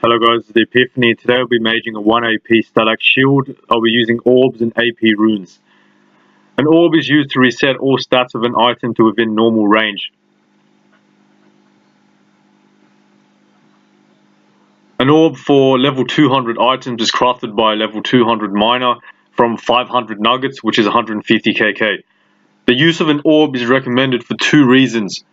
Hello guys, it's the-epiphany. Today I'll be maging a 1 AP Stalak shield. I'll be using orbs and AP runes. An orb is used to reset all stats of an item to within normal range. An orb for level 200 items is crafted by a level 200 miner from 500 nuggets, which is 150 kk. The use of an orb is recommended for two reasons.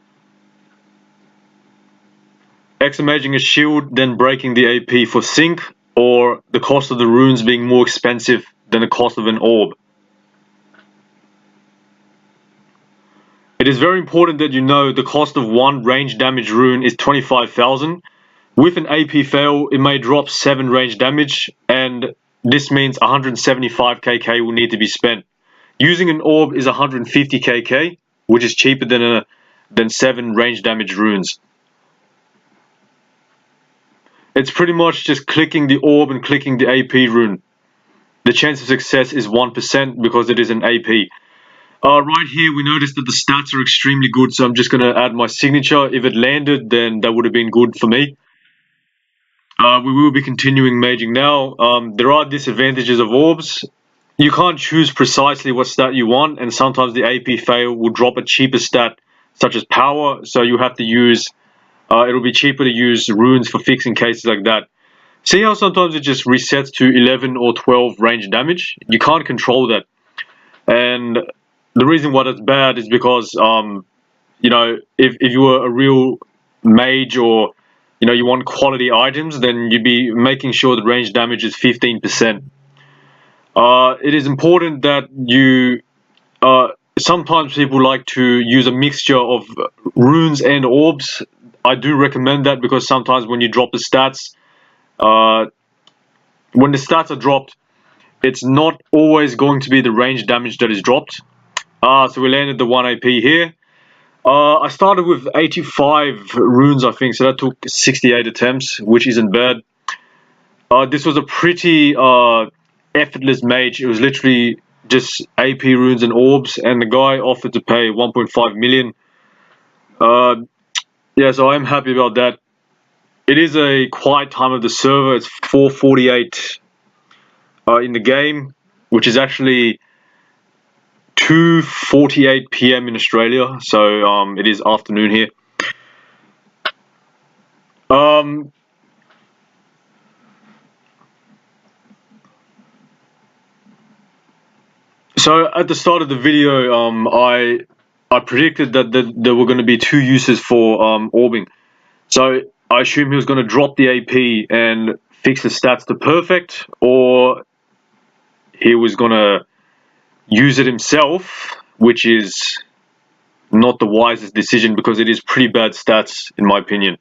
Exomaging a shield, then breaking the AP for sync, or the cost of the runes being more expensive than the cost of an orb. It is very important that you know the cost of one range damage rune is 25,000. With an AP fail, it may drop 7 range damage, and this means 175 kk will need to be spent. Using an orb is 150 kk, which is cheaper than 7 range damage runes. It's pretty much just clicking the orb and clicking the AP rune. The chance of success is 1% because it is an AP. Right here we notice that the stats are extremely good, so I'm just going to add my signature. If it landed, then that would have been good for me. We will be continuing maging now. There are disadvantages of orbs. You can't choose precisely what stat you want, and sometimes the AP fail will drop a cheaper stat such as power, so you have to use it'll be cheaper to use runes for fixing cases like that. See how sometimes it just resets to 11 or 12 range damage? You can't control that. And the reason why that's bad is because, you know, if you were a real mage or, you know, you want quality items, then you'd be making sure that range damage is 15%. It is important that you... sometimes people like to use a mixture of runes and orbs. I do recommend that because sometimes when you drop the stats, when the stats are dropped, it's not always going to be the range damage that is dropped. So we landed the 1 AP here. I started with 85 runes, I think, so that took 68 attempts, which isn't bad. This was a pretty effortless mage. It was literally just AP runes and orbs, and the guy offered to pay 1.5 million. Yeah, so I'm happy about that. It is a quiet time of the server. It's 4:48 in the game, which is actually 2:48 PM in Australia. So it is afternoon here. So at the start of the video, I predicted that there were going to be two uses for orbing. So I assume he was going to drop the AP and fix the stats to perfect, or he was going to use it himself, which is not the wisest decision because it is pretty bad stats in my opinion.